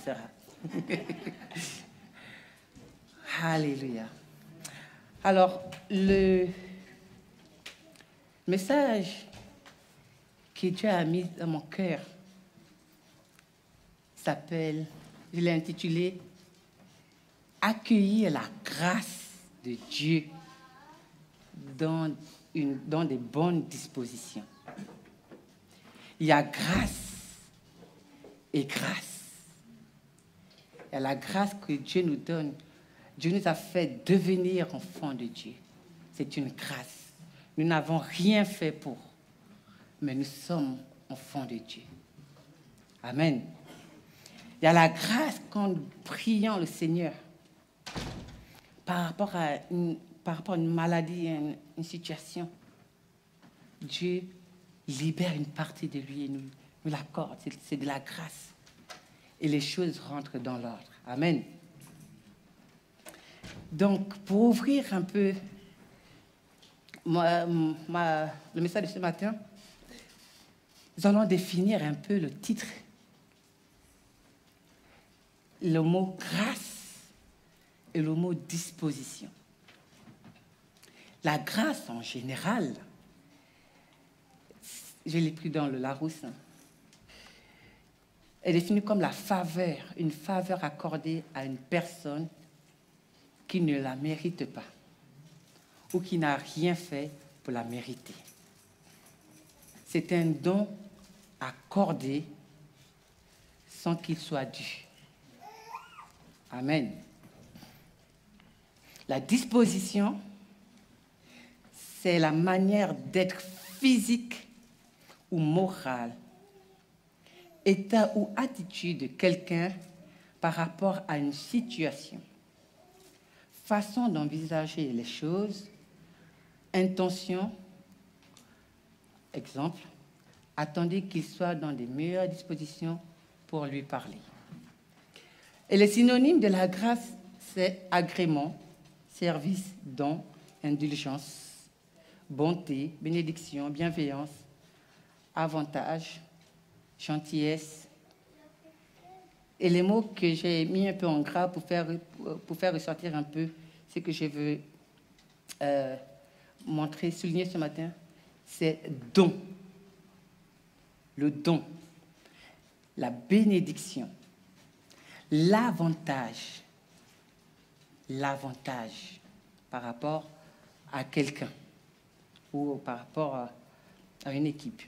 Sarah. Alléluia. Alors, le message que Dieu a mis dans mon cœur s'appelle, je l'ai intitulé « Accueillir la grâce de Dieu dans des bonnes dispositions ». Il y a grâce et grâce. Il y a la grâce que Dieu nous donne. Dieu nous a fait devenir enfants de Dieu. C'est une grâce. Nous n'avons rien fait pour, mais nous sommes enfants de Dieu. Amen. Il y a la grâce quand nous prions le Seigneur par rapport à une maladie, une situation. Dieu libère une partie de lui et nous l'accorde. C'est de la grâce. Et les choses rentrent dans l'ordre. Amen. Donc, pour ouvrir un peu le message de ce matin, nous allons définir un peu le titre. Le mot grâce et le mot disposition. La grâce en général, je l'ai pris dans le Larousse, est définie comme la faveur, une faveur accordée à une personne qui ne la mérite pas ou qui n'a rien fait pour la mériter. C'est un don accordé sans qu'il soit dû. Amen. La disposition, c'est la manière d'être physique ou morale, état ou attitude de quelqu'un par rapport à une situation, façon d'envisager les choses, intention, exemple, attendez qu'il soit dans des meilleures dispositions pour lui parler. Et les synonymes de la grâce, c'est agrément, service, don, indulgence, bonté, bénédiction, bienveillance, avantage, gentillesse. Et les mots que j'ai mis un peu en gras pour faire ressortir un peu ce que je veux montrer, souligner ce matin, c'est don. Le don, la bénédiction, l'avantage par rapport à quelqu'un ou par rapport à une équipe.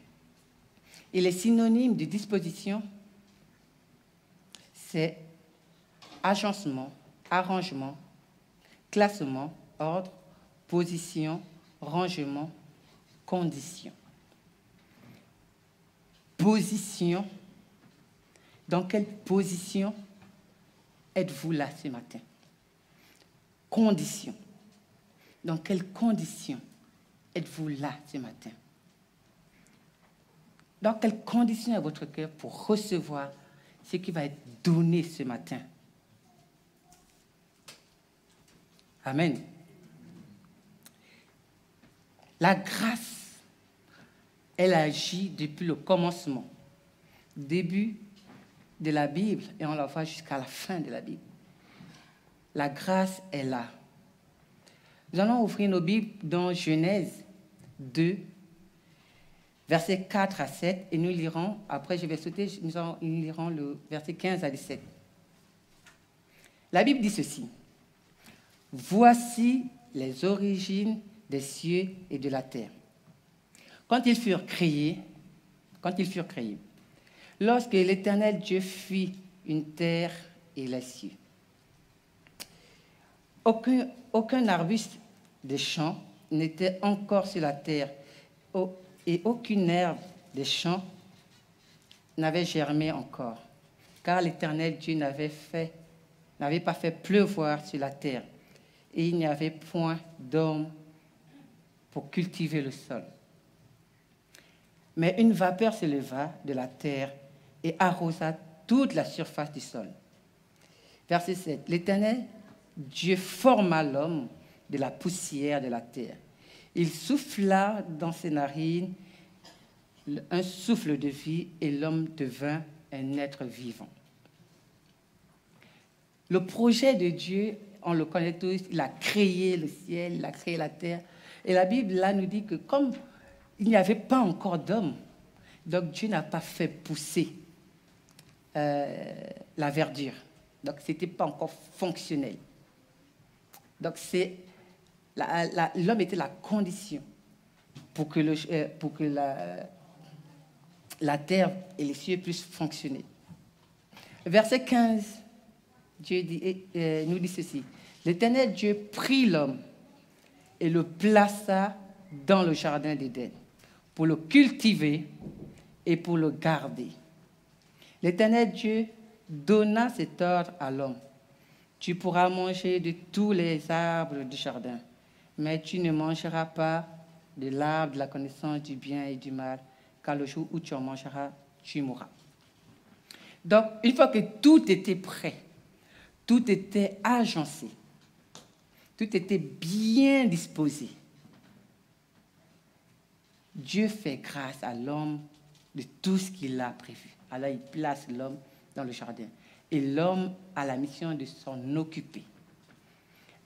Et les synonymes de disposition, c'est agencement, arrangement, classement, ordre, position, rangement, condition. Position. Dans quelle position êtes-vous là ce matin? Condition. Dans quelles conditions êtes-vous là ce matin? Dans quelles conditions est votre cœur pour recevoir ce qui va être donné ce matin? Amen. La grâce, elle agit depuis le commencement, début de la Bible, et on la voit jusqu'à la fin de la Bible. La grâce est là. Nous allons ouvrir nos Bibles dans Genèse 2, versets 4 à 7, et nous lirons, après je vais sauter, nous lirons le verset 15 à 17. La Bible dit ceci. « Voici les origines des cieux et de la terre. Quand ils furent créés, lorsque l'Éternel Dieu fit une terre et les cieux, aucun arbuste des champs n'était encore sur la terre, et aucune herbe des champs n'avait germé encore, car l'Éternel Dieu n'avait pas fait pleuvoir sur la terre, et il n'y avait point d'homme pour cultiver le sol. Mais une vapeur s'éleva de la terre et arrosa toute la surface du sol. Verset 7. L'Éternel Dieu forma l'homme de la poussière de la terre. Il souffla dans ses narines un souffle de vie et l'homme devint un être vivant. Le projet de Dieu, on le connaît tous, il a créé le ciel, il a créé la terre. Et la Bible, là, nous dit que comme il n'y avait pas encore d'homme, donc Dieu n'a pas fait pousser la verdure. Donc, ce n'était pas encore fonctionnel. Donc, l'homme était la condition pour que, la terre et les cieux puissent fonctionner. Verset 15, Dieu nous dit ceci. L'Éternel Dieu prit l'homme et le plaça dans le jardin d'Éden pour le cultiver et pour le garder. L'Éternel Dieu donna cet ordre à l'homme. Tu pourras manger de tous les arbres du jardin, mais tu ne mangeras pas de l'arbre de la connaissance du bien et du mal, car le jour où tu en mangeras, tu mourras. Donc, une fois que tout était prêt, tout était agencé, tout était bien disposé, Dieu fait grâce à l'homme de tout ce qu'il a prévu. Alors, il place l'homme dans le jardin. Et l'homme a la mission de s'en occuper.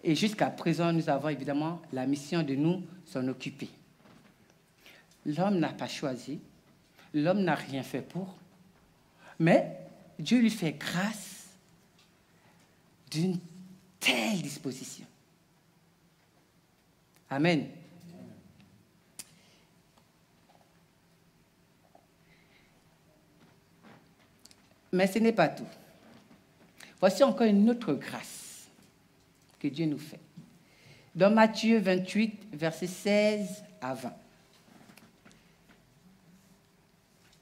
Et jusqu'à présent, nous avons évidemment la mission de nous s'en occuper. L'homme n'a pas choisi, l'homme n'a rien fait pour, mais Dieu lui fait grâce d'une telle disposition. Amen. Mais ce n'est pas tout. Voici encore une autre grâce que Dieu nous fait. Dans Matthieu 28, versets 16 à 20.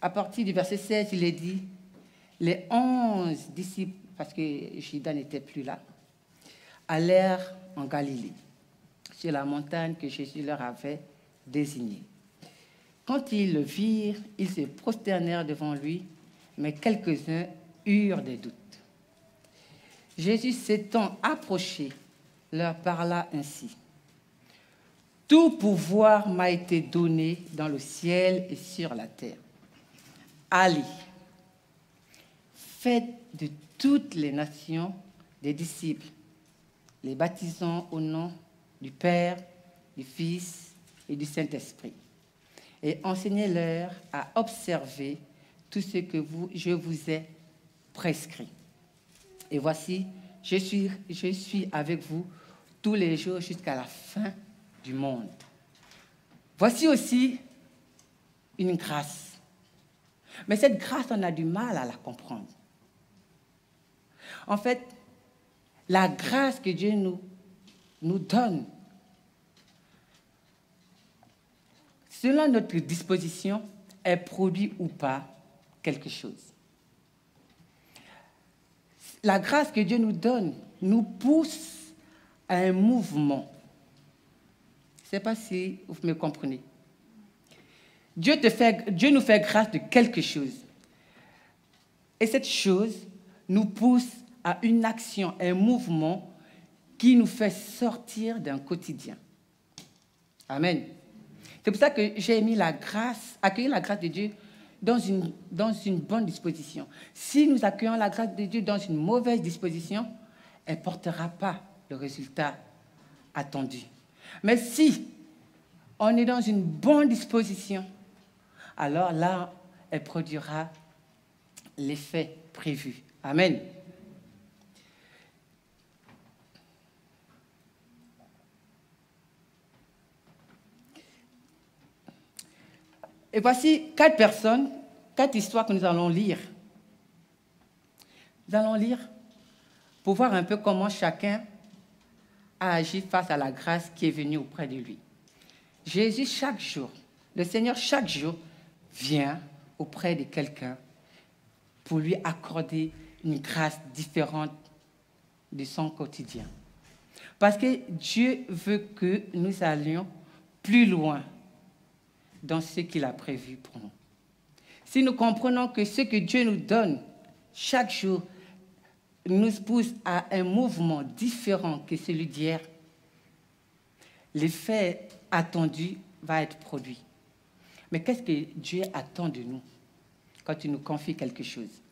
À partir du verset 16, il est dit, les 11 disciples, parce que Judas n'était plus là, allèrent en Galilée, sur la montagne que Jésus leur avait désignée. Quand ils le virent, ils se prosternèrent devant lui, mais quelques-uns eurent des doutes. Jésus s'étant approché, leur parla ainsi. Tout pouvoir m'a été donné dans le ciel et sur la terre. Allez, faites de toutes les nations des disciples, les baptisant au nom du Père, du Fils et du Saint-Esprit, et enseignez-leur à observer tout ce que je vous ai prescrit. Et voici, je suis avec vous tous les jours jusqu'à la fin du monde. Voici aussi une grâce. Mais cette grâce, on a du mal à la comprendre. En fait, la grâce que Dieu nous donne, selon notre disposition, elle produit ou pas quelque chose. La grâce que Dieu nous donne nous pousse à un mouvement. Je ne sais pas si vous me comprenez. Dieu nous fait grâce de quelque chose. Et cette chose nous pousse à une action, un mouvement qui nous fait sortir d'un quotidien. Amen. C'est pour ça que j'ai mis accueillir la grâce de Dieu dans une bonne disposition. Si nous accueillons la grâce de Dieu dans une mauvaise disposition, elle ne portera pas le résultat attendu. Mais si on est dans une bonne disposition, alors là, elle produira l'effet prévu. Amen. Et voici 4 histoires que nous allons lire. Nous allons lire pour voir un peu comment chacun a agi face à la grâce qui est venue auprès de lui. Jésus, chaque jour, le Seigneur, chaque jour, vient auprès de quelqu'un pour lui accorder une grâce différente de son quotidien. Parce que Dieu veut que nous allions plus loin dans ce qu'il a prévu pour nous. Si nous comprenons que ce que Dieu nous donne chaque jour nous pousse à un mouvement différent que celui d'hier, l'effet attendu va être produit. Mais qu'est-ce que Dieu attend de nous quand il nous confie quelque chose?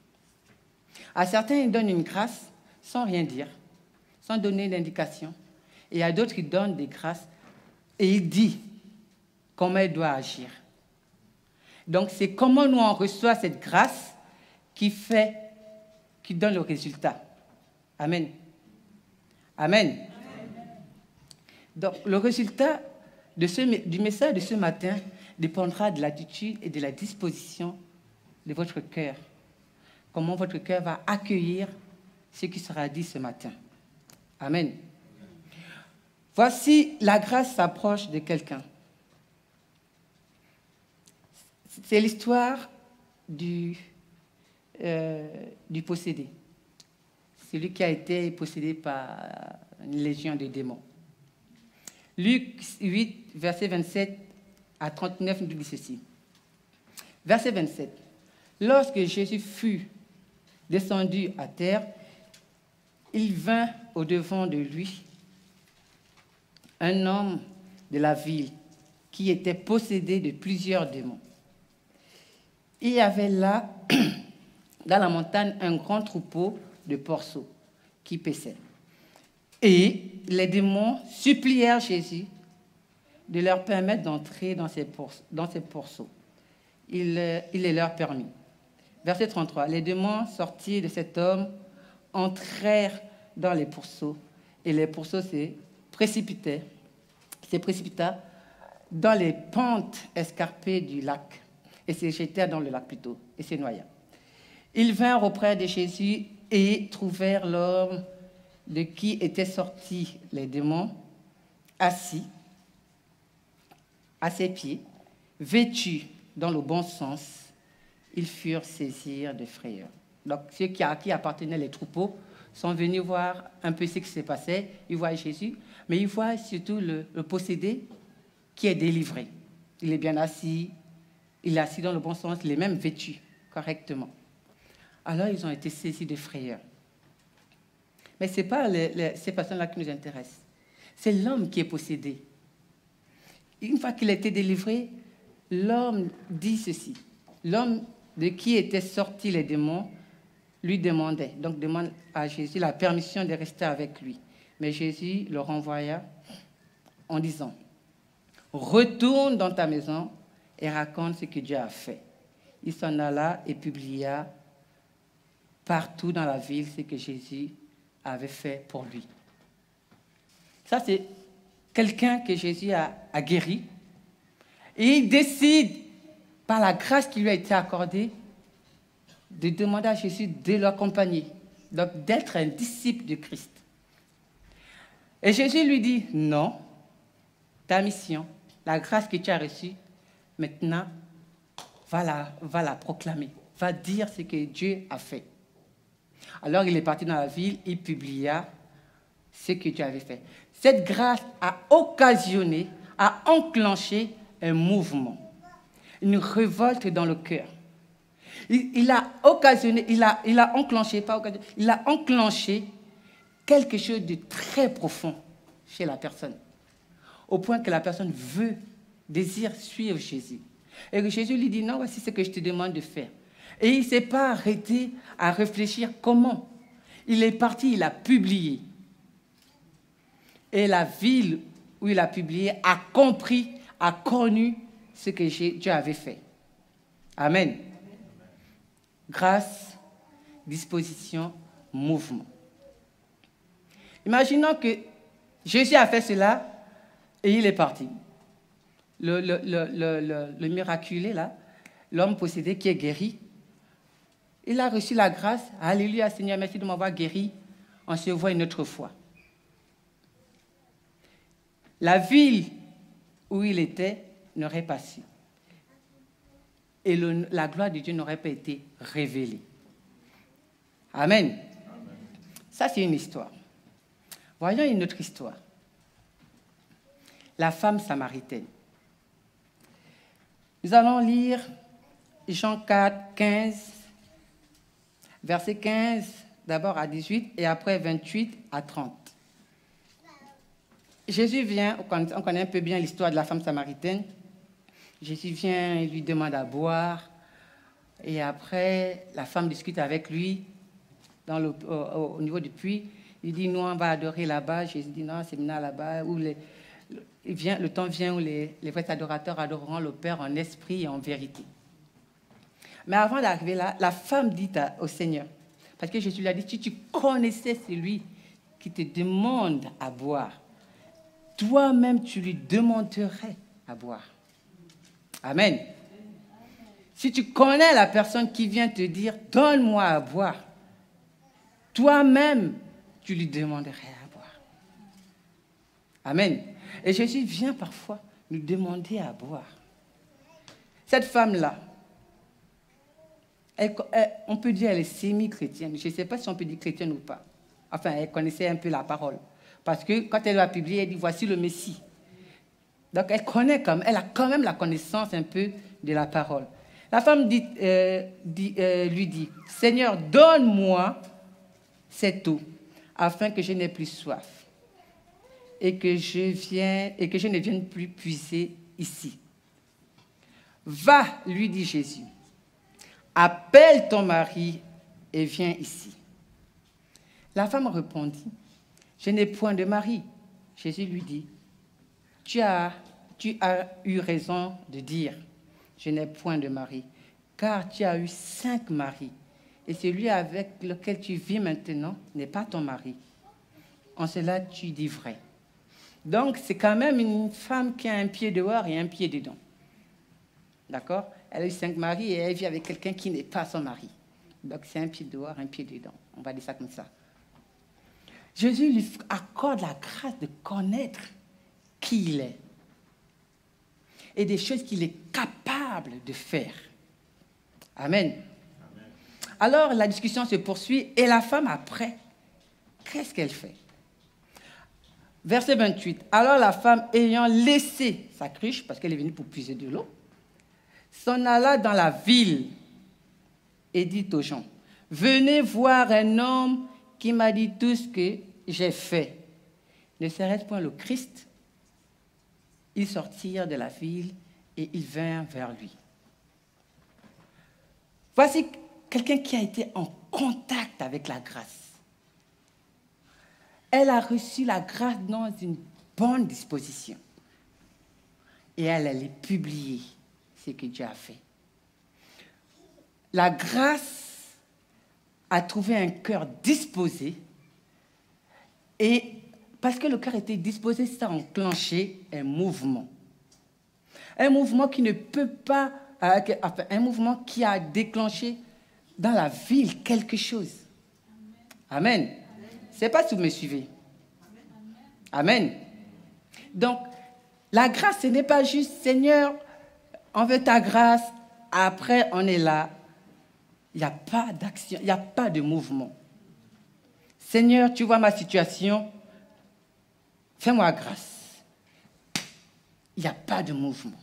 À certains, il donne une grâce sans rien dire, sans donner d'indication. Et il y a d'autres qui donnent des grâces et il dit comment il doit agir. Donc, c'est comment nous on reçoit cette grâce qui donne le résultat. Amen. Amen. Donc, le résultat du message de ce matin dépendra de l'attitude et de la disposition de votre cœur. Comment votre cœur va accueillir ce qui sera dit ce matin. Amen. Voici, la grâce s'approche de quelqu'un. C'est l'histoire du possédé. Celui qui a été possédé par une légion de démons. Luc 8, verset 27 à 39 nous dit ceci. Verset 27. Lorsque Jésus fut descendu à terre, il vint au-devant de lui un homme de la ville qui était possédé de plusieurs démons. Il y avait là, dans la montagne, un grand troupeau de porceaux qui paissaient. Et les démons supplièrent Jésus de leur permettre d'entrer dans ces porceaux. Il les leur permit. Verset 33. Les démons sortis de cet homme entrèrent dans les pourceaux et les pourceaux se précipita dans les pentes escarpées du lac et se jetèrent dans le lac plutôt et se noya. Ils vinrent auprès de Jésus et trouvèrent l'homme de qui étaient sortis les démons assis à ses pieds, vêtu dans le bon sens. Ils furent saisis de frayeur. Donc, ceux à qui appartenaient les troupeaux sont venus voir un peu ce qui se passait. Ils voient Jésus, mais ils voient surtout le possédé qui est délivré. Il est bien assis, il est assis dans le bon sens, il est même vêtu correctement. Alors, ils ont été saisis de frayeur. Mais ce n'est pas ces personnes-là qui nous intéressent. C'est l'homme qui est possédé. Une fois qu'il a été délivré, l'homme dit ceci. L'homme de qui étaient sortis les démons lui demandait, donc demande à Jésus la permission de rester avec lui. Mais Jésus le renvoya en disant, « Retourne dans ta maison et raconte ce que Dieu a fait. » Il s'en alla et publia partout dans la ville ce que Jésus avait fait pour lui. Ça, c'est quelqu'un que Jésus a guéri. Et il décide, par la grâce qui lui a été accordée, de demander à Jésus de l'accompagner, donc d'être un disciple de Christ. Et Jésus lui dit, non, ta mission, la grâce que tu as reçue, maintenant, va la proclamer, va dire ce que Dieu a fait. Alors il est parti dans la ville, il publia ce que Dieu avait fait. Cette grâce a occasionné, a enclenché un mouvement, une révolte dans le cœur. Il a enclenché quelque chose de très profond chez la personne, au point que la personne désire suivre Jésus. Et que Jésus lui dit, non, voici ce que je te demande de faire. Et il ne s'est pas arrêté à réfléchir comment. Il est parti, il a publié. Et la ville où il a publié a compris, a connu ce que Dieu avait fait. Amen. Grâce, disposition, mouvement. Imaginons que Jésus a fait cela et il est parti. Le miraculé, là, l'homme possédé qui est guéri, il a reçu la grâce. Alléluia, Seigneur, merci de m'avoir guéri. On se voit une autre fois. La ville où il était n'aurait pas su. Et la gloire de Dieu n'aurait pas été révélée. Amen. Ça, c'est une histoire. Voyons une autre histoire. La femme samaritaine. Nous allons lire Jean 4, 15, verset 15 d'abord à 18 et après 28 à 30. Jésus vient, on connaît un peu bien l'histoire de la femme samaritaine. Jésus vient, il lui demande à boire. Et après, la femme discute avec lui. au niveau du puits. Il dit, nous, on va adorer là-bas. Jésus dit, non, c'est maintenant là-bas. Où le temps vient où les vrais adorateurs adoreront le Père en esprit et en vérité. Mais avant d'arriver là, la femme dit au Seigneur, parce que Jésus lui a dit, si tu connaissais celui qui te demande à boire, toi-même, tu lui demanderais à boire. Amen. Si tu connais la personne qui vient te dire, donne-moi à boire, toi-même, tu lui demanderais à boire. Amen. Et Jésus vient parfois nous demander à boire. Cette femme-là, on peut dire qu'elle est semi-chrétienne. Je ne sais pas si on peut dire chrétienne ou pas. Enfin, elle connaissait un peu la parole. Parce que quand elle va publier, elle dit, voici le Messie. Donc, elle a quand même la connaissance un peu de la parole. La femme lui dit, Seigneur, donne-moi cette eau, afin que je n'ai plus soif et que je ne vienne plus puiser ici. Va, lui dit Jésus, appelle ton mari et viens ici. La femme répondit, je n'ai point de mari. Jésus lui dit, tu as eu raison de dire, je n'ai point de mari, car tu as eu 5 maris, et celui avec lequel tu vis maintenant n'est pas ton mari. En cela, tu dis vrai. Donc, c'est quand même une femme qui a un pied dehors et un pied dedans. D'accord? Elle a eu 5 maris et elle vit avec quelqu'un qui n'est pas son mari. Donc, c'est un pied dehors, un pied dedans. On va dire ça comme ça. Jésus lui accorde la grâce de connaître qui il est et des choses qu'il est capable de faire. Amen. Alors, la discussion se poursuit et la femme, après, qu'est-ce qu'elle fait? Verset 28. Alors, la femme, ayant laissé sa cruche, parce qu'elle est venue pour puiser de l'eau, s'en alla dans la ville et dit aux gens, « Venez voir un homme qui m'a dit tout ce que j'ai fait. Ne serait-ce point le Christ ?» Ils sortirent de la ville et ils vinrent vers lui. Voici quelqu'un qui a été en contact avec la grâce. Elle a reçu la grâce dans une bonne disposition. Et elle allait publier ce que Dieu a fait. La grâce a trouvé un cœur disposé. Et parce que le cœur était disposé, ça a enclenché un mouvement. Un mouvement qui ne peut pas... un mouvement qui a déclenché dans la ville quelque chose. Amen. Je ne sais pas si vous me suivez. Amen. Donc, la grâce, ce n'est pas juste, Seigneur, on veut ta grâce, après on est là. Il n'y a pas d'action, il n'y a pas de mouvement. Seigneur, tu vois ma situation, fais-moi grâce. Il n'y a pas de mouvement.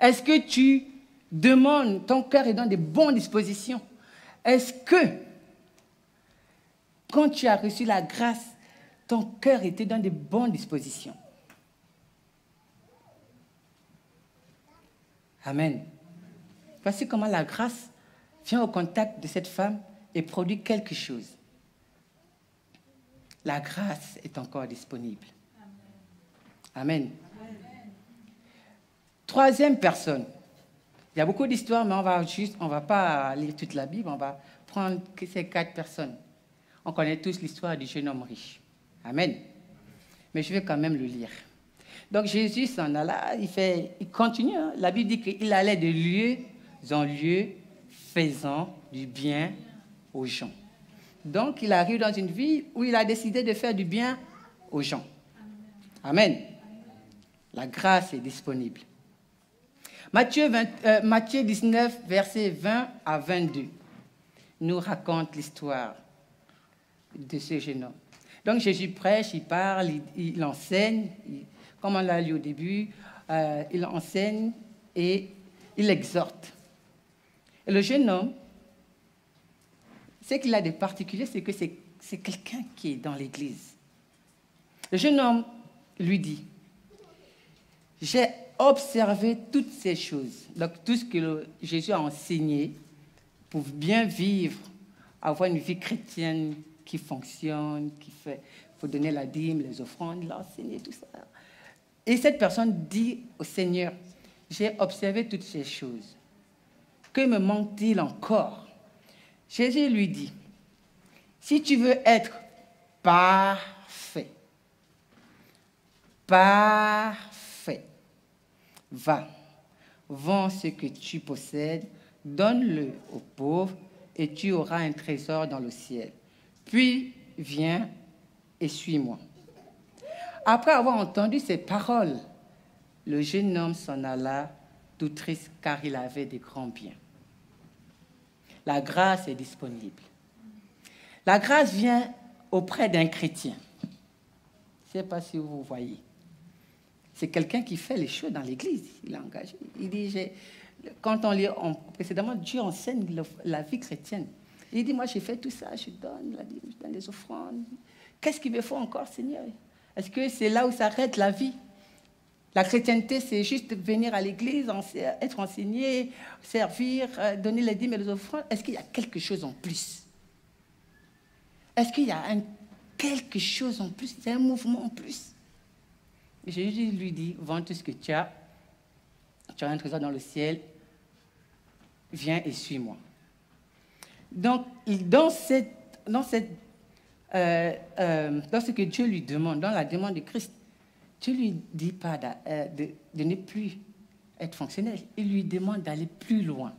Est-ce que tu demandes, ton cœur est dans de bonnes dispositions? Est-ce que, quand tu as reçu la grâce, ton cœur était dans de bonnes dispositions? Amen. Voici comment la grâce vient au contact de cette femme et produit quelque chose. La grâce est encore disponible. Amen. Troisième personne. Il y a beaucoup d'histoires, mais on va pas lire toute la Bible, on va prendre ces 4 personnes. On connaît tous l'histoire du jeune homme riche. Amen. Mais je vais quand même le lire. Donc Jésus s'en alla, il continue. Hein. La Bible dit qu'il allait de lieu en lieu, faisant du bien aux gens. Donc il arrive dans une vie où il a décidé de faire du bien aux gens. Amen. La grâce est disponible. Matthieu 19, versets 20 à 22, nous raconte l'histoire de ce jeune homme. Donc Jésus prêche, il parle, il enseigne, comme on l'a lu au début, il enseigne et il exhorte. Et le jeune homme, ce qu'il a de particulier, c'est que c'est quelqu'un qui est dans l'église. Le jeune homme lui dit, j'ai observé toutes ces choses, donc tout ce que Jésus a enseigné pour bien vivre avoir une vie chrétienne qui fonctionne, qui fait, il faut donner la dîme, les offrandes, l'enseigner, tout ça. Et cette personne dit au Seigneur, j'ai observé toutes ces choses. Que me manque-t-il encore? Jésus lui dit, si tu veux être parfait, va, vends ce que tu possèdes, donne-le aux pauvres et tu auras un trésor dans le ciel. Puis viens et suis-moi. Après avoir entendu ces paroles, le jeune homme s'en alla tout triste car il avait de grands biens. La grâce est disponible. La grâce vient auprès d'un chrétien. Je ne sais pas si vous voyez. C'est quelqu'un qui fait les choses dans l'église. Il est engagé. Il dit, quand on lit précédemment, Dieu enseigne la vie chrétienne. Il dit, moi j'ai fait tout ça, je donne les offrandes. Qu'est-ce qu'il me faut encore, Seigneur? Est-ce que c'est là où s'arrête la vie? La chrétienté, c'est juste venir à l'église, être enseigné, servir, donner les dîmes et les offrandes. Est-ce qu'il y a quelque chose en plus? Est-ce qu'il y a quelque chose en plus? C'est un mouvement en plus. Jésus lui dit, vends tout ce que tu as un trésor dans le ciel, viens et suis-moi. Donc, dans ce que Dieu lui demande, dans la demande de Christ, Dieu ne lui dit pas de ne plus être fonctionnel, il lui demande d'aller plus loin.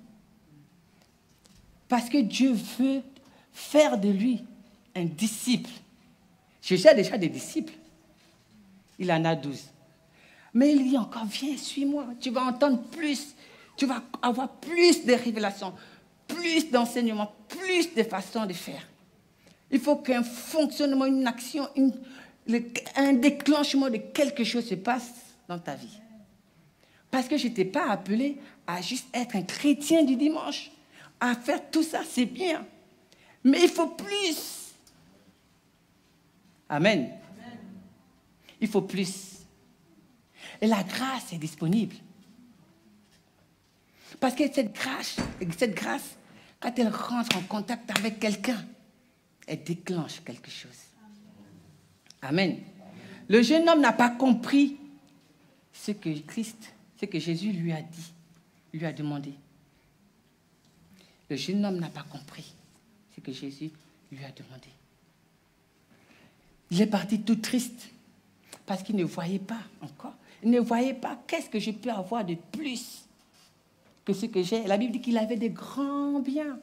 Parce que Dieu veut faire de lui un disciple. Jésus a déjà des disciples. Il en a 12. Mais il dit encore, viens, suis-moi. Tu vas entendre plus. Tu vas avoir plus de révélations, plus d'enseignements, plus de façons de faire. Il faut qu'un fonctionnement, une action, un déclenchement de quelque chose se passe dans ta vie. Parce que je ne t'ai pas appelé à juste être un chrétien du dimanche. À faire tout ça, c'est bien. Mais il faut plus. Amen. Il faut plus. Et la grâce est disponible. Parce que cette grâce, quand elle rentre en contact avec quelqu'un, elle déclenche quelque chose. Amen. Le jeune homme n'a pas compris ce que Jésus lui a dit, lui a demandé. Le jeune homme n'a pas compris ce que Jésus lui a demandé. Il est parti tout triste parce qu'il ne voyait pas encore. Il ne voyait pas qu'est-ce que je peux avoir de plus que ce que j'ai. La Bible dit qu'il avait des grands biens.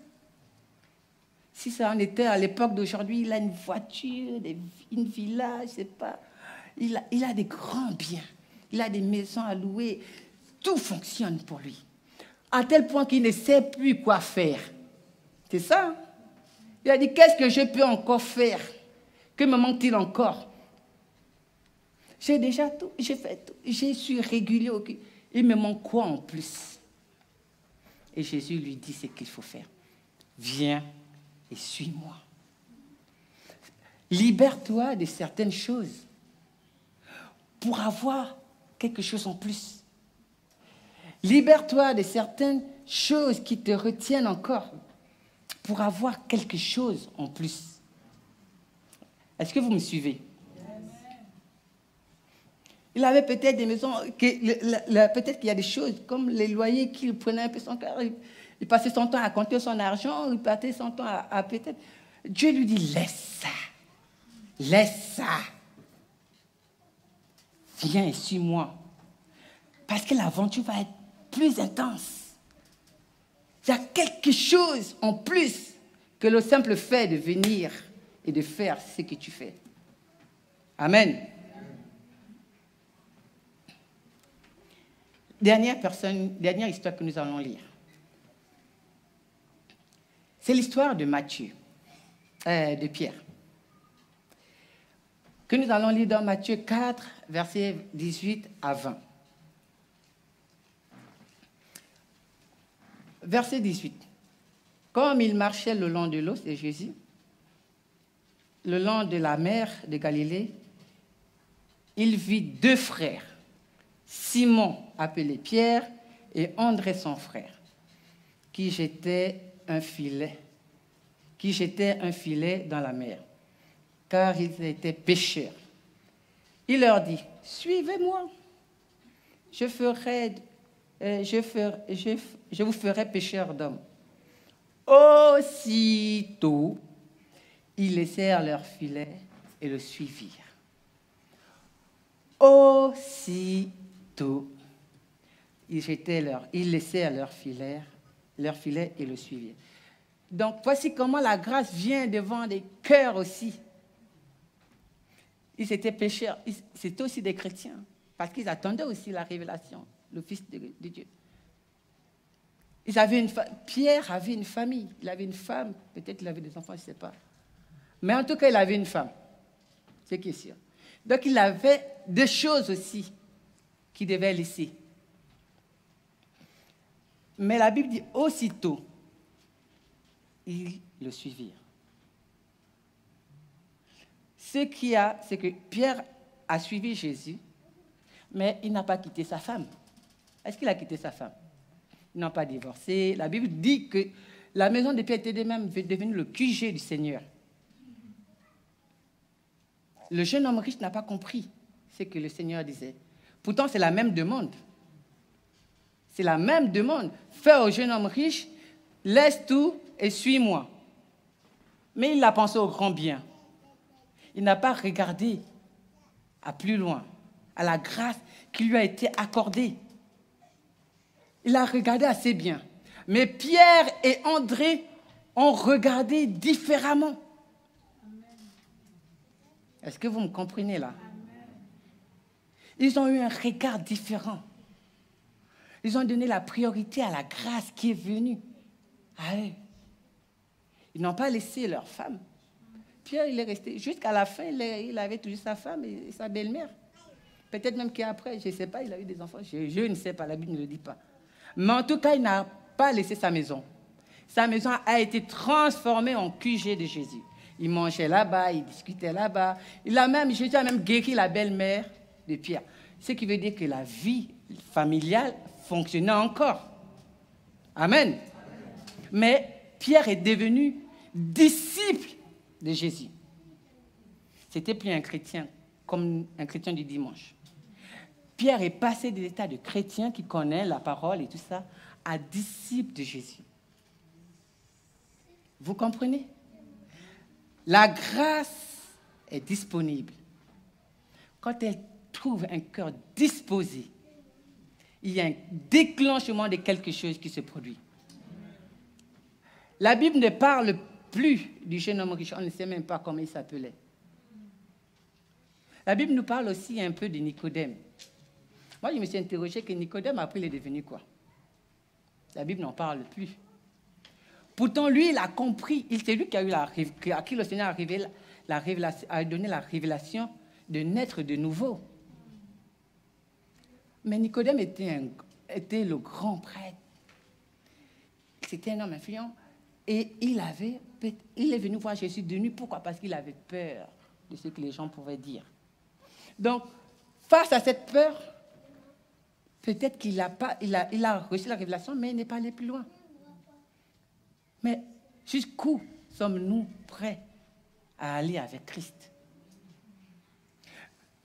Si ça en était à l'époque d'aujourd'hui, il a une voiture, une villa, je ne sais pas. Il a des grands biens. Il a des maisons à louer. Tout fonctionne pour lui. À tel point qu'il ne sait plus quoi faire. C'est ça. Hein? Il a dit, qu'est-ce que je peux encore faire? Que me manque-t-il encore? J'ai déjà tout, j'ai fait tout. Je suis régulier. Il me manque quoi en plus? Et Jésus lui dit ce qu'il faut faire. Viens et suis-moi. Libère-toi de certaines choses pour avoir quelque chose en plus. Libère-toi de certaines choses qui te retiennent encore pour avoir quelque chose en plus. Est-ce que vous me suivez? Il avait peut-être des maisons, peut-être qu'il y a des choses comme les loyers qu'il prenait un peu son cœur. Il passait son temps à compter son argent, il passait son temps à peut-être... Dieu lui dit, laisse ça. Laisse ça. Viens et suis-moi. Parce que l'aventure va être plus intense. Il y a quelque chose en plus que le simple fait de venir et de faire ce que tu fais. Amen. Dernière histoire que nous allons lire. C'est l'histoire de de Pierre, que nous allons lire dans Matthieu 4, versets 18 à 20. Verset 18. Comme il marchait le long de l'eau, c'est Jésus, le long de la mer de Galilée, il vit deux frères, Simon, appelé Pierre, et André, son frère, qui jetaient un filet qui jetaient un filet dans la mer, car ils étaient pêcheurs. Il leur dit, suivez-moi, je vous ferai pêcheurs d'hommes. Aussitôt, ils laissèrent leur filet et le suivirent. Aussitôt, ils laissèrent leur filet et le suivirent. Donc, voici comment la grâce vient devant des cœurs aussi. Ils étaient pécheurs, c'était aussi des chrétiens, parce qu'ils attendaient aussi la révélation, le Fils de Dieu. Pierre avait une famille, il avait une femme, peut-être qu'il avait des enfants, je ne sais pas. Mais en tout cas, il avait une femme, c'est qui est sûr. Donc, il avait des choses aussi qu'il devait laisser. Mais la Bible dit aussitôt, ils le suivirent. C'est que Pierre a suivi Jésus, mais il n'a pas quitté sa femme. Est-ce qu'il a quitté sa femme? Ils n'ont pas divorcé. La Bible dit que la maison de Pierre était même devenue le QG du Seigneur. Le jeune homme riche n'a pas compris ce que le Seigneur disait. Pourtant, c'est la même demande. C'est la même demande. Fais au jeune homme riche, laisse tout et suis-moi. Mais il a pensé au grand bien. Il n'a pas regardé à plus loin, à la grâce qui lui a été accordée. Il a regardé assez bien. Mais Pierre et André ont regardé différemment. Est-ce que vous me comprenez là? Ils ont eu un regard différent. Ils ont donné la priorité à la grâce qui est venue à eux. Ils n'ont pas laissé leur femme. Pierre, il est resté jusqu'à la fin, il avait toujours sa femme et sa belle-mère. Peut-être même qu'après, je ne sais pas, il a eu des enfants. Je ne sais pas, la Bible ne le dit pas. Mais en tout cas, il n'a pas laissé sa maison. Sa maison a été transformée en QG de Jésus. Il mangeait là-bas, il discutait là-bas. Jésus a même guéri la belle-mère de Pierre. Ce qui veut dire que la vie familiale fonctionnait encore. Amen. Mais Pierre est devenu disciple de Jésus. C'était plus un chrétien, comme un chrétien du dimanche. Pierre est passé de l'état de chrétien qui connaît la parole et tout ça, à disciple de Jésus. Vous comprenez? La grâce est disponible. Quand elle trouve un cœur disposé, il y a un déclenchement de quelque chose qui se produit. La Bible ne parle plus du jeune homme riche, on ne sait même pas comment il s'appelait. La Bible nous parle aussi un peu de Nicodème. Moi, je me suis interrogé que Nicodème, après, il est devenu quoi? La Bible n'en parle plus. Pourtant, lui, il a compris. C'est lui qui à qui le Seigneur a donné la révélation de naître de nouveau. Mais Nicodème était le grand prêtre. C'était un homme influent. Et il est venu voir Jésus de nuit. Pourquoi? Parce qu'il avait peur de ce que les gens pouvaient dire. Donc, face à cette peur, peut-être qu'il a reçu la révélation, mais il n'est pas allé plus loin. Mais jusqu'où sommes-nous prêts à aller avec Christ?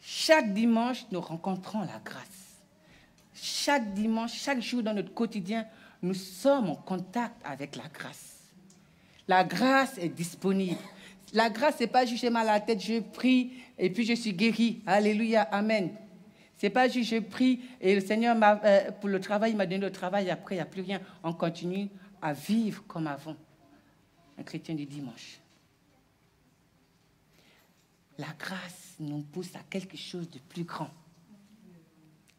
Chaque dimanche, nous rencontrons la grâce. Chaque dimanche, chaque jour dans notre quotidien, nous sommes en contact avec la grâce. La grâce est disponible. La grâce, ce n'est pas juste j'ai mal à la tête, je prie et puis je suis guéri. Alléluia, amen. Ce n'est pas juste je prie et le Seigneur, pour le travail, il m'a donné le travail et après, il n'y a plus rien. On continue à vivre comme avant. Un chrétien du dimanche. La grâce nous pousse à quelque chose de plus grand.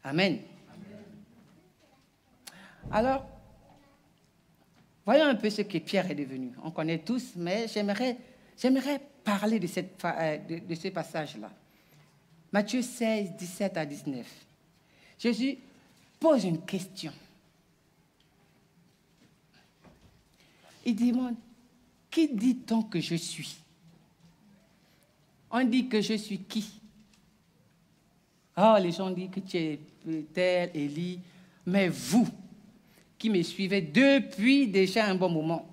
Amen. Alors, voyons un peu ce que Pierre est devenu. On connaît tous, mais j'aimerais parler de ce passage-là. Matthieu 16, 17 à 19. Jésus pose une question. Il demande, qui dit-on que je suis? On dit que je suis qui? Oh, les gens disent que tu es tel, Élie, mais vous, qui me suivez depuis déjà un bon moment,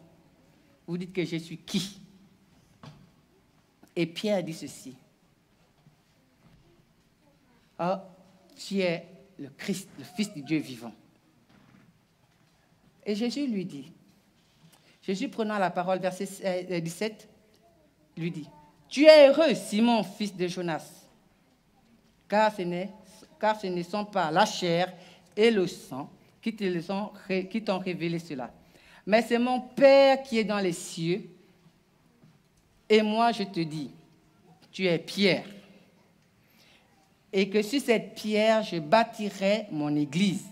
vous dites que je suis qui? Et Pierre dit ceci. Oh, tu es le Christ, le Fils du Dieu vivant. Et Jésus lui dit, Jésus prenant la parole, verset 17, lui dit, tu es heureux, Simon, fils de Jonas, car ce ne sont pas la chair et le sang qui t'ont révélé cela, mais c'est mon Père qui est dans les cieux. Et moi, je te dis, tu es Pierre, et que sur cette pierre, je bâtirai mon église,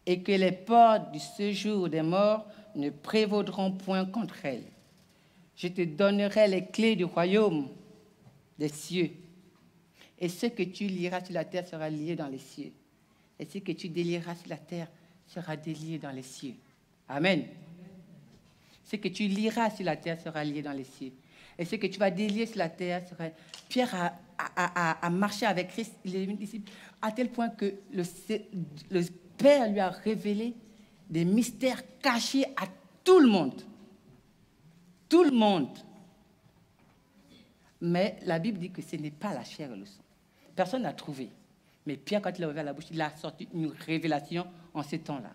et que les portes du séjour des morts ne prévaudront point contre elle. Je te donnerai les clés du royaume des cieux, et ce que tu lieras sur la terre sera lié dans les cieux, et ce que tu délieras sur la terre sera délié dans les cieux. Amen. Ce que tu lieras sur la terre sera lié dans les cieux. Et ce que tu vas délier sur la terre sera... Pierre a marché avec Christ, il est devenu disciple, à tel point que le Père lui a révélé des mystères cachés à tout le monde. Tout le monde. Mais la Bible dit que ce n'est pas la chair et le sang. Personne n'a trouvé. Mais Pierre, quand il a ouvert la bouche, il a sorti une révélation en ces temps-là.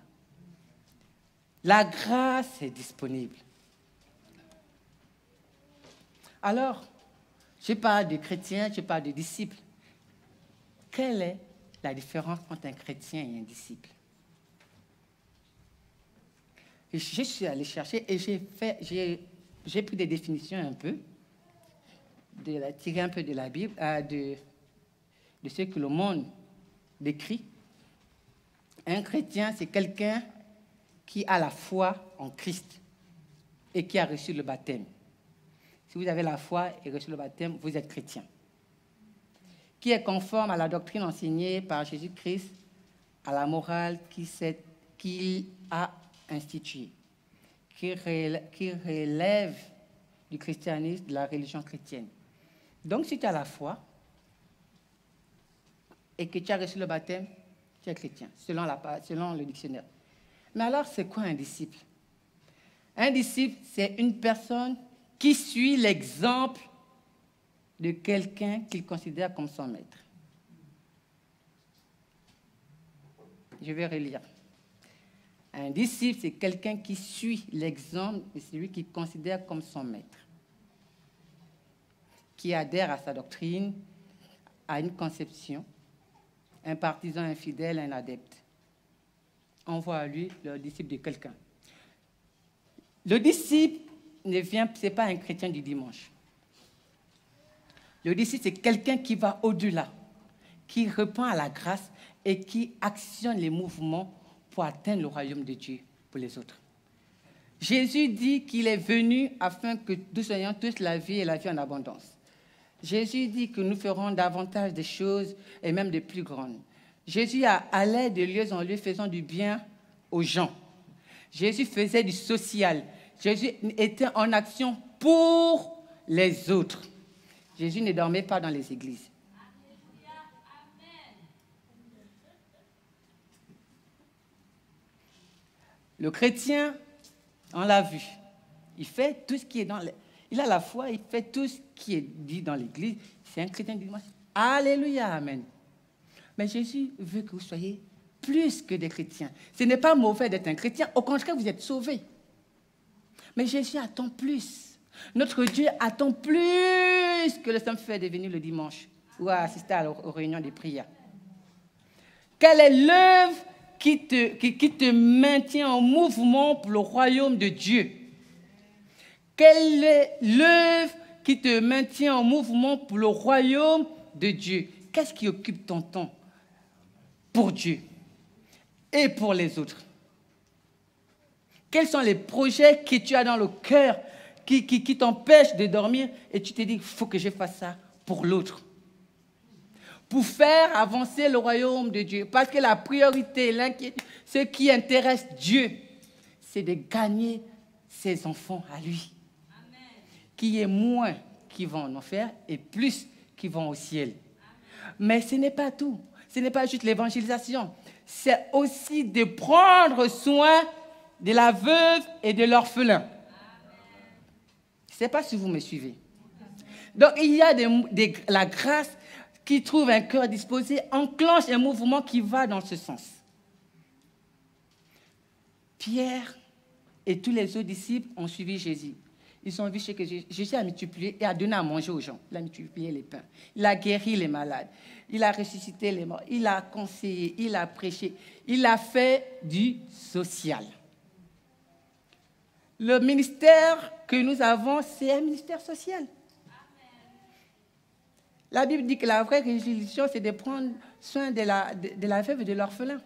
La grâce est disponible. Alors, je parle de chrétiens, je parle de disciples. Quelle est la différence entre un chrétien et un disciple? Et je suis allé chercher et j'ai pris des définitions un peu, tirées un peu de la Bible, de ce que le monde décrit. Un chrétien, c'est quelqu'un qui a la foi en Christ et qui a reçu le baptême. Si vous avez la foi et reçu le baptême, vous êtes chrétien. Qui est conforme à la doctrine enseignée par Jésus-Christ, à la morale qu'il a instituée, qui relève du christianisme, de la religion chrétienne. Donc, si tu as la foi et que tu as reçu le baptême, tu es chrétien, selon le dictionnaire. Mais alors, c'est quoi un disciple? Un disciple, c'est une personne qui suit l'exemple de quelqu'un qu'il considère comme son maître. Je vais relire. Un disciple, c'est quelqu'un qui suit l'exemple de celui qu'il considère comme son maître, qui adhère à sa doctrine, à une conception, un partisan infidèle, un adepte. On voit à lui le disciple de quelqu'un. Le disciple ce n'est pas un chrétien du dimanche. Le disciple, c'est quelqu'un qui va au-delà, qui répond à la grâce et qui actionne les mouvements pour atteindre le royaume de Dieu pour les autres. Jésus dit qu'il est venu afin que nous soyons tous la vie et la vie en abondance. Jésus dit que nous ferons davantage de choses et même de plus grandes. Jésus allait de lieu en lieu faisant du bien aux gens. Jésus faisait du social. Jésus était en action pour les autres. Jésus ne dormait pas dans les églises. Le chrétien, on l'a vu, il fait tout ce qui est il a la foi, il fait tout ce qui est dit dans l'église. C'est un chrétien du dimanche. Alléluia, amen. Mais Jésus veut que vous soyez plus que des chrétiens. Ce n'est pas mauvais d'être un chrétien, au contraire, vous êtes sauvés. Mais Jésus attend plus. Notre Dieu attend plus que le simple fait de venir le dimanche ou à assister aux réunions de prière. Quelle est l'œuvre qui te maintient en mouvement pour le royaume de Dieu? Quelle est l'œuvre qui te maintient en mouvement pour le royaume de Dieu? Qu'est-ce qui occupe ton temps pour Dieu et pour les autres? Quels sont les projets que tu as dans le cœur qui t'empêchent de dormir et tu te dis, il faut que je fasse ça pour l'autre? Pour faire avancer le royaume de Dieu. Parce que la priorité, ce qui intéresse Dieu, c'est de gagner ses enfants à lui. Amen. Qu'il y ait moins qui vont en enfer et plus qui vont au ciel. Amen. Mais ce n'est pas tout. Ce n'est pas juste l'évangélisation. C'est aussi de prendre soin de la veuve et de l'orphelin. Je ne sais pas si vous me suivez. Donc, il y a la grâce qui trouve un cœur disposé, enclenche un mouvement qui va dans ce sens. Pierre et tous les autres disciples ont suivi Jésus. Ils ont vu ce que Jésus a multiplié et a donné à manger aux gens. Il a multiplié les pains. Il a guéri les malades. Il a ressuscité les morts. Il a conseillé. Il a prêché. Il a fait du social. Le ministère que nous avons, c'est un ministère social. La Bible dit que la vraie religion, c'est de prendre soin de la veuve et de l'orphelin.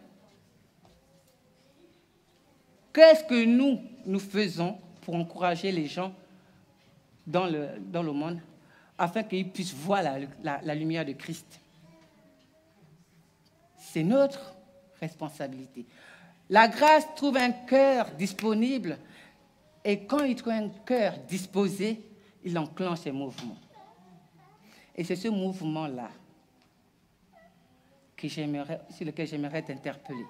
Qu'est-ce que nous faisons pour encourager les gens dans le monde afin qu'ils puissent voir la lumière de Christ? C'est notre responsabilité. La grâce trouve un cœur disponible et quand il trouve un cœur disposé, il enclenche un mouvement. Et c'est ce mouvement-là sur lequel j'aimerais t'interpeller.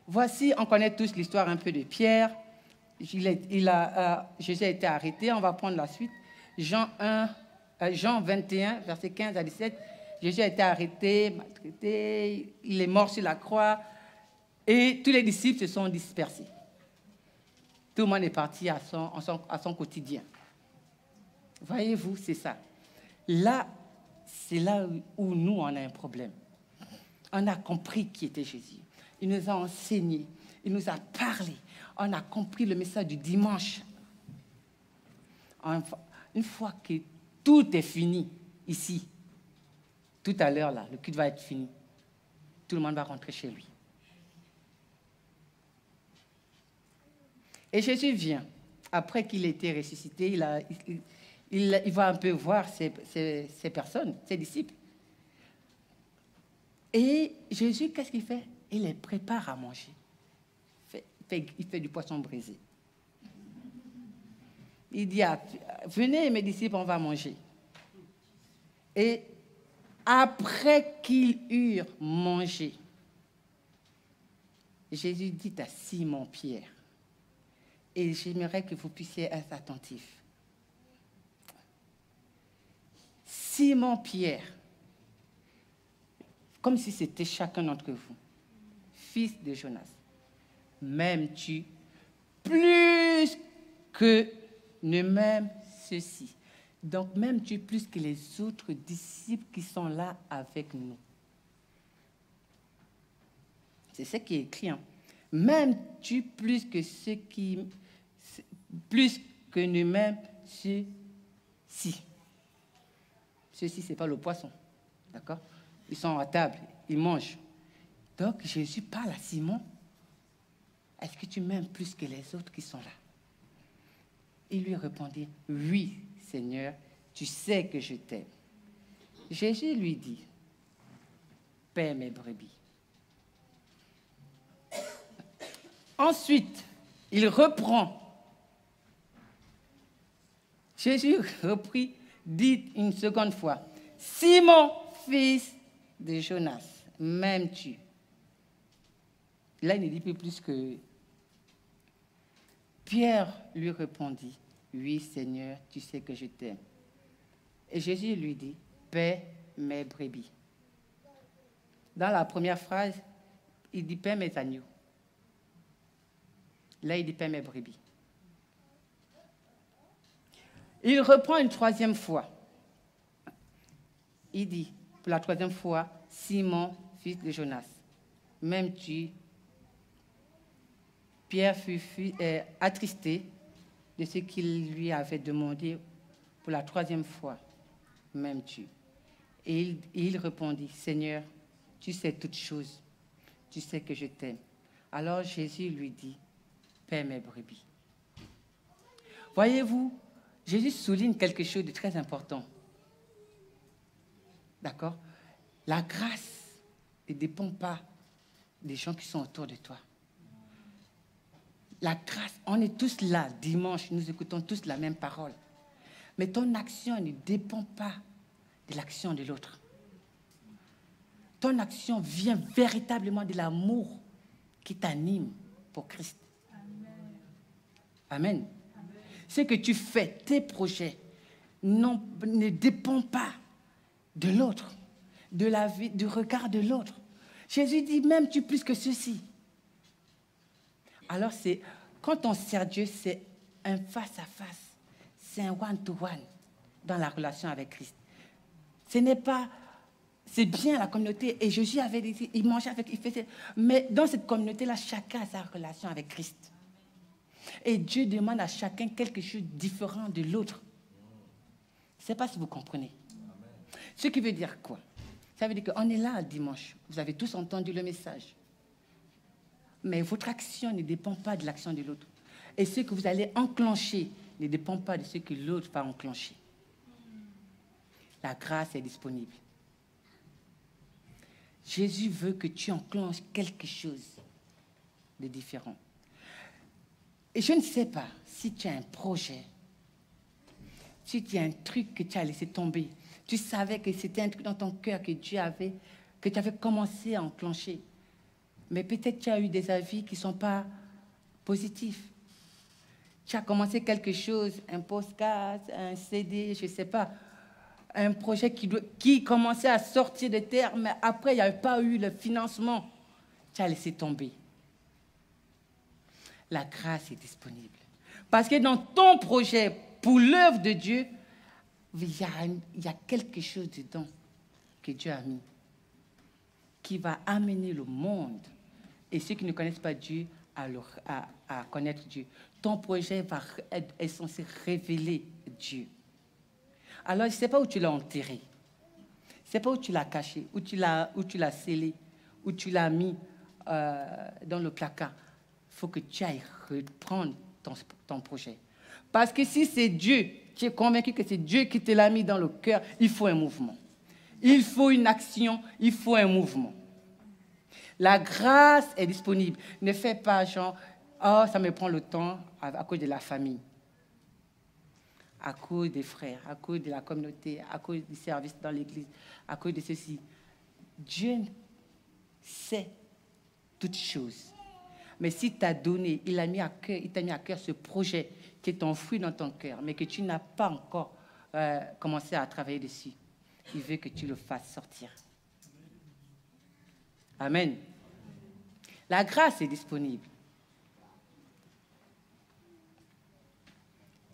Voici, on connaît tous l'histoire un peu de Pierre. Jésus a été arrêté. On va prendre la suite. Jean 21, versets 15 à 17. Jésus a été arrêté, maltraité. Il est mort sur la croix. Et tous les disciples se sont dispersés. Tout le monde est parti à son quotidien. Voyez-vous, c'est ça. Là, c'est là où nous, on a un problème. On a compris qui était Jésus. Il nous a enseigné, il nous a parlé. On a compris le message du dimanche. Une fois que tout est fini ici, tout à l'heure, là, le culte va être fini. Tout le monde va rentrer chez lui. Et Jésus vient. Après qu'il ait été ressuscité, il va un peu voir ces personnes, ses disciples. Et Jésus, qu'est-ce qu'il fait? Il les prépare à manger. Il fait du poisson braisé. Il dit, venez mes disciples, on va manger. Et après qu'ils eurent mangé, Jésus dit à Simon-Pierre, et j'aimerais que vous puissiez être attentifs. Simon-Pierre, comme si c'était chacun d'entre vous, fils de Jonas, m'aimes-tu plus que ne m'aime ceci? Donc, m'aimes-tu plus que les autres disciples qui sont là avec nous? C'est ce qui est écrit. Hein. M'aimes-tu plus que plus que ne m'aime ceux-ci? Ceux-ci, ce n'est pas le poisson. D'accord? Ils sont à table, ils mangent. Donc, Jésus parle à Simon. Est-ce que tu m'aimes plus que les autres qui sont là? Il lui répondit, oui, Seigneur, tu sais que je t'aime. Jésus lui dit, paie mes brebis. Ensuite, il reprend. Jésus reprit, dit une seconde fois, Simon, fils de Jonas, m'aimes-tu? Là, il ne dit plus que... Pierre lui répondit, oui, Seigneur, tu sais que je t'aime. Et Jésus lui dit, paie mes brebis. Dans la première phrase, il dit, paie mes agneaux. Là, il dit, paie mes brebis. Il reprend une troisième fois. Il dit, pour la troisième fois, Simon, fils de Jonas, m'aimes-tu? Pierre fut attristé de ce qu'il lui avait demandé pour la troisième fois, m'aimes-tu? Et il répondit, Seigneur, tu sais toutes choses, tu sais que je t'aime. Alors Jésus lui dit, paie mes brebis. Voyez-vous, Jésus souligne quelque chose de très important. D'accord? La grâce ne dépend pas des gens qui sont autour de toi. La grâce, on est tous là dimanche, nous écoutons tous la même parole. Mais ton action ne dépend pas de l'action de l'autre. Ton action vient véritablement de l'amour qui t'anime pour Christ. Amen. Ce que tu fais, tes projets, ne dépendent pas de l'autre, de la vie, du regard de l'autre. Jésus dit, même tu plus que ceci. Alors, quand on sert Dieu, c'est un face-à-face. C'est un one-to-one dans la relation avec Christ. Ce n'est pas... C'est bien la communauté. Et Jésus avait dit, il mangeait avec... Il faisait, mais dans cette communauté-là, chacun a sa relation avec Christ. Et Dieu demande à chacun quelque chose de différent de l'autre. Je ne sais pas si vous comprenez. Ce qui veut dire quoi? Ça veut dire qu'on est là dimanche. Vous avez tous entendu le message. Mais votre action ne dépend pas de l'action de l'autre. Et ce que vous allez enclencher ne dépend pas de ce que l'autre va enclencher. La grâce est disponible. Jésus veut que tu enclenches quelque chose de différent. Et je ne sais pas si tu as un projet, si tu as un truc que tu as laissé tomber. Tu savais que c'était un truc dans ton cœur que tu avais commencé à enclencher. Mais peut-être tu as eu des avis qui ne sont pas positifs. Tu as commencé quelque chose, un podcast, un CD, je ne sais pas, un projet qui commençait à sortir de terre, mais après, il n'y avait pas eu le financement. Tu as laissé tomber. La grâce est disponible. Parce que dans ton projet, pour l'œuvre de Dieu, il y a quelque chose dedans que Dieu a mis, qui va amener le monde et ceux qui ne connaissent pas Dieu à connaître Dieu. Ton projet est censé révéler Dieu. Alors, je ne sais pas où tu l'as enterré. Je ne sais pas où tu l'as caché, où tu l'as scellé, où tu l'as mis dans le placard. Il faut que tu ailles reprendre ton projet. Parce que si c'est Dieu, tu es convaincu que c'est Dieu qui te l'a mis dans le cœur, il faut un mouvement. Il faut une action, il faut un mouvement. La grâce est disponible. Ne fais pas genre, oh, ça me prend le temps à cause de la famille, à cause des frères, à cause de la communauté, à cause du service dans l'église, à cause de ceci. Dieu sait toutes choses. Mais si tu as donné, il t'a mis à cœur ce projet qui est enfoui dans ton cœur, mais que tu n'as pas encore commencé à travailler dessus. Il veut que tu le fasses sortir. Amen. La grâce est disponible.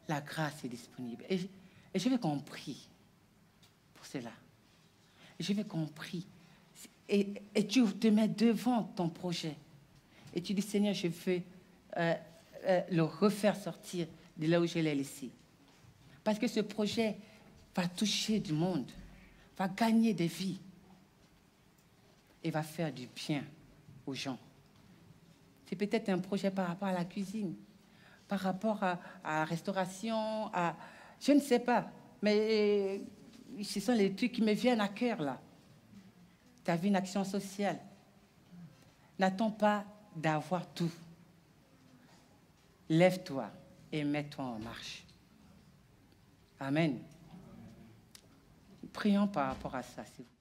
La grâce est disponible. Et je vais compris pour cela. Je vais compris. Et tu te mets devant ton projet. Et tu dis, Seigneur, je veux le refaire sortir de là où je l'ai laissé. Parce que ce projet va toucher du monde, va gagner des vies et va faire du bien aux gens. C'est peut-être un projet par rapport à la cuisine, par rapport à la restauration, je ne sais pas. Mais ce sont les trucs qui me viennent à cœur, là. Tu as vu une action sociale. N'attends pas d'avoir tout. Lève-toi et mets-toi en marche. Amen. Prions par rapport à ça, s'il vous plaît.